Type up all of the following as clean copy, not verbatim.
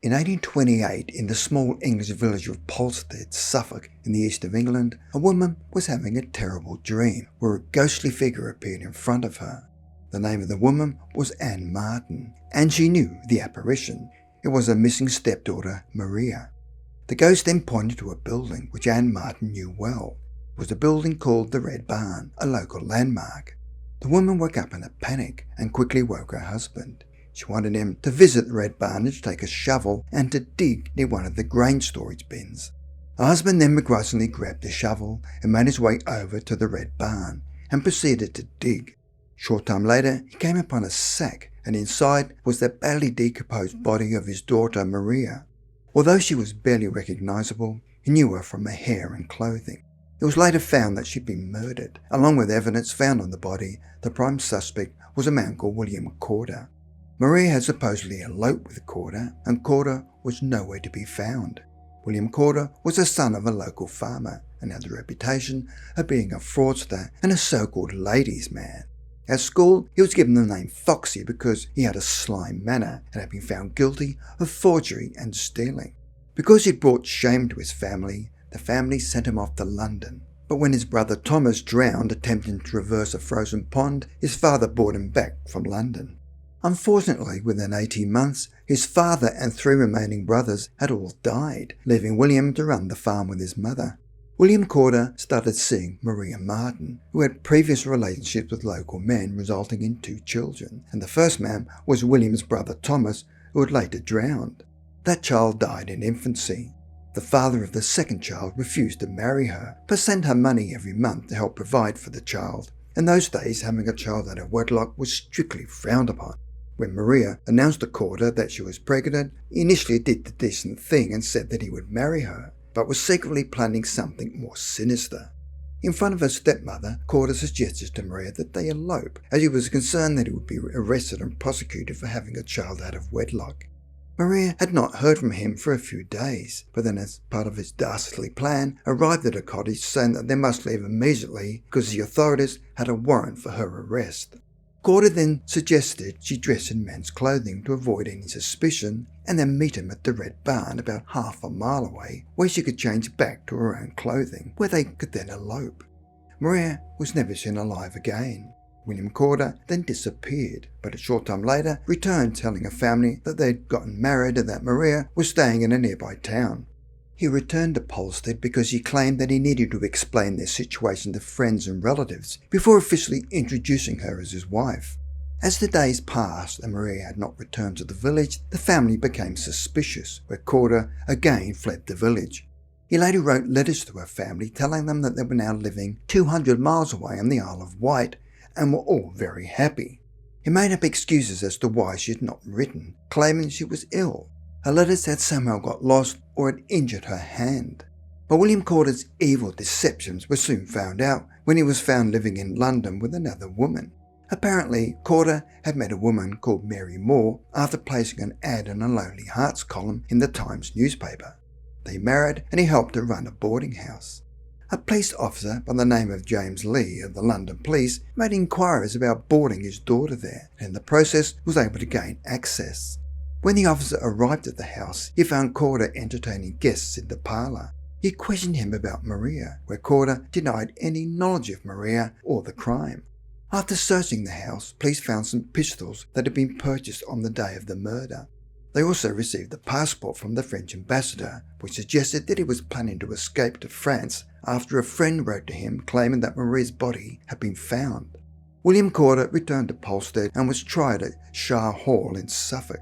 In 1828, in the small English village of Polstead, Suffolk, in the east of England, a woman was having a terrible dream where a ghostly figure appeared in front of her. The name of the woman was Ann Marten, and she knew the apparition. It was her missing stepdaughter, Maria. The ghost then pointed to a building which Ann Marten knew well. It was a building called the Red Barn, a local landmark. The woman woke up in a panic and quickly woke her husband. She wanted him to visit the Red Barn and to take a shovel and to dig near one of the grain storage bins. Her husband then begrudgingly grabbed the shovel and made his way over to the Red Barn and proceeded to dig. Short time later, he came upon a sack, and inside was the badly decomposed body of his daughter Maria. Although she was barely recognizable, he knew her from her hair and clothing. It was later found that she'd been murdered. Along with evidence found on the body, the prime suspect was a man called William Corder. Maria had supposedly eloped with Corder, and Corder was nowhere to be found. William Corder was the son of a local farmer and had the reputation of being a fraudster and a so-called ladies' man. At school, he was given the name Foxy because he had a sly manner and had been found guilty of forgery and stealing. Because he'd brought shame to his family, the family sent him off to London. But when his brother Thomas drowned attempting to traverse a frozen pond, his father brought him back from London. Unfortunately, within 18 months, his father and 3 remaining brothers had all died, leaving William to run the farm with his mother. William Corder started seeing Maria Marten, who had previous relationships with local men resulting in 2 children, and the first man was William's brother Thomas, who had later drowned. That child died in infancy. The father of the second child refused to marry her, but sent her money every month to help provide for the child. In those days, having a child out of wedlock was strictly frowned upon. When Maria announced to Corder that she was pregnant, he initially did the decent thing and said that he would marry her, but was secretly planning something more sinister. In front of her stepmother, Corder suggested to Maria that they elope, as he was concerned that he would be arrested and prosecuted for having a child out of wedlock. Maria had not heard from him for a few days, but then as part of his dastardly plan, arrived at her cottage saying that they must leave immediately because the authorities had a warrant for her arrest. Corder then suggested she dress in men's clothing to avoid any suspicion and then meet him at the Red Barn about half a mile away where she could change back to her own clothing, where they could then elope. Maria was never seen alive again. William Corder then disappeared, but a short time later returned telling her family that they had gotten married and that Maria was staying in a nearby town. He returned to Polstead because he claimed that he needed to explain their situation to friends and relatives before officially introducing her as his wife. As the days passed and Maria had not returned to the village, the family became suspicious, where Corder again fled the village. He later wrote letters to her family telling them that they were now living 200 miles away on the Isle of Wight and were all very happy. He made up excuses as to why she had not written, claiming she was ill. Her letters had somehow got lost or had injured her hand. But William Corder's evil deceptions were soon found out when he was found living in London with another woman. Apparently, Corder had met a woman called Mary Moore after placing an ad in a Lonely Hearts column in the Times newspaper. They married and he helped her run a boarding house. A police officer by the name of James Lee of the London Police made inquiries about boarding his daughter there and in the process was able to gain access. When the officer arrived at the house, he found Corder entertaining guests in the parlour. He questioned him about Maria, where Corder denied any knowledge of Maria or the crime. After searching the house, police found some pistols that had been purchased on the day of the murder. They also received a passport from the French ambassador, which suggested that he was planning to escape to France after a friend wrote to him claiming that Maria's body had been found. William Corder returned to Polstead and was tried at Shah Hall in Suffolk.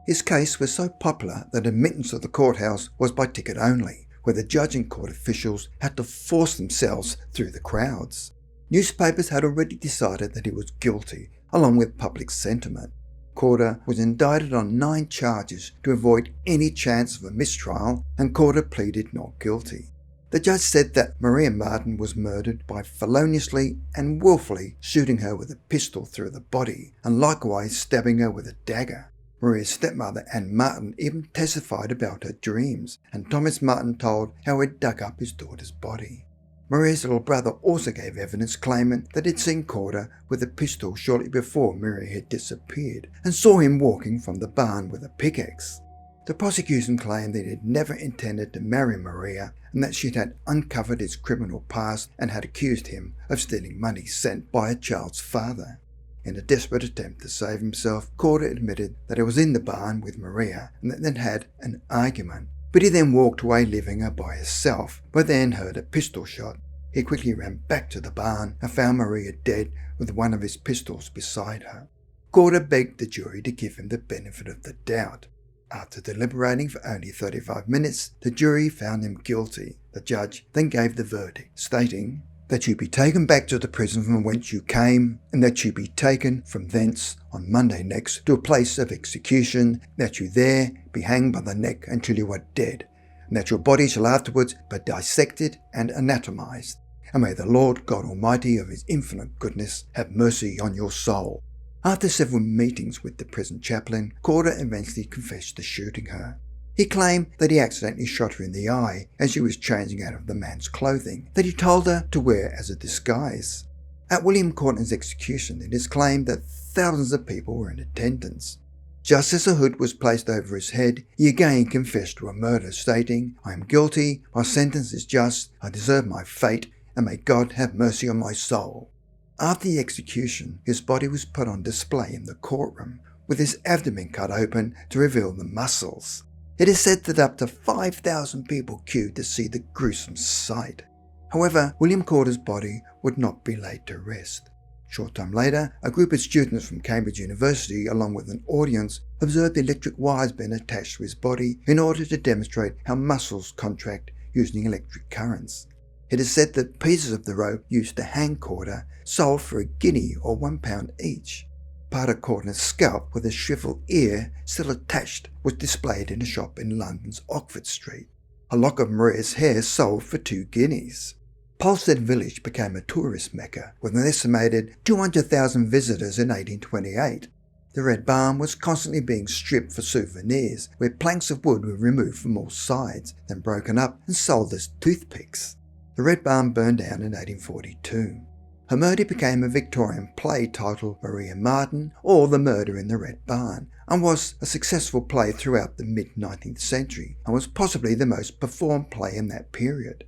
His case was so popular that admittance to the courthouse was by ticket only, where the judge and court officials had to force themselves through the crowds. Newspapers had already decided that he was guilty, along with public sentiment. Corder was indicted on 9 charges to avoid any chance of a mistrial, and Corder pleaded not guilty. The judge said that Maria Marten was murdered by feloniously and willfully shooting her with a pistol through the body, and likewise stabbing her with a dagger. Maria's stepmother, Ann Marten, even testified about her dreams, and Thomas Marten told how he'd dug up his daughter's body. Maria's little brother also gave evidence claiming that he'd seen Corder with a pistol shortly before Maria had disappeared and saw him walking from the barn with a pickaxe. The prosecution claimed that he had never intended to marry Maria and that she had uncovered his criminal past and had accused him of stealing money sent by a child's father. In a desperate attempt to save himself, Corder admitted that he was in the barn with Maria and that they'd had an argument, but he then walked away leaving her by herself, but then heard a pistol shot. He quickly ran back to the barn and found Maria dead with one of his pistols beside her. Corder begged the jury to give him the benefit of the doubt. After deliberating for only 35 minutes, the jury found him guilty. The judge then gave the verdict, stating that you be taken back to the prison from whence you came, and that you be taken from thence on Monday next to a place of execution, that you there be hanged by the neck until you are dead, and that your body shall afterwards be dissected and anatomized. And may the Lord God Almighty of his infinite goodness have mercy on your soul. After several meetings with the prison chaplain, Corder eventually confessed to shooting her. He claimed that he accidentally shot her in the eye as she was changing out of the man's clothing, that he told her to wear as a disguise. At William Courtenay's execution, it is claimed that thousands of people were in attendance. Just as a hood was placed over his head, he again confessed to a murder, stating, "I am guilty, my sentence is just, I deserve my fate, and may God have mercy on my soul." After the execution, his body was put on display in the courtroom, with his abdomen cut open to reveal the muscles. It is said that up to 5,000 people queued to see the gruesome sight. However, William Corder's body would not be laid to rest. Short time later, a group of students from Cambridge University, along with an audience, observed electric wires being attached to his body in order to demonstrate how muscles contract using electric currents. It is said that pieces of the rope used to hang Corder sold for a guinea or £1 each. Part of Corder's scalp with a shriveled ear still attached was displayed in a shop in London's Oxford Street. A lock of Maria's hair sold for 2 guineas. Polstead village became a tourist mecca with an estimated 200,000 visitors in 1828. The Red Barn was constantly being stripped for souvenirs, where planks of wood were removed from all sides, then broken up and sold as toothpicks. The Red Barn burned down in 1842. Her murder became a Victorian play titled Ann Marten, or The Murder in the Red Barn, and was a successful play throughout the mid-19th century, and was possibly the most performed play in that period.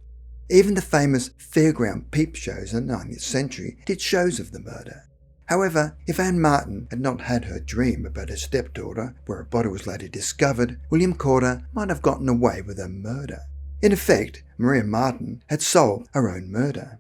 Even the famous fairground peep shows in the 19th century did shows of the murder. However, if Ann Marten had not had her dream about her stepdaughter, where her body was later discovered, William Corder might have gotten away with her murder. In effect, Ann Marten had solved her own murder.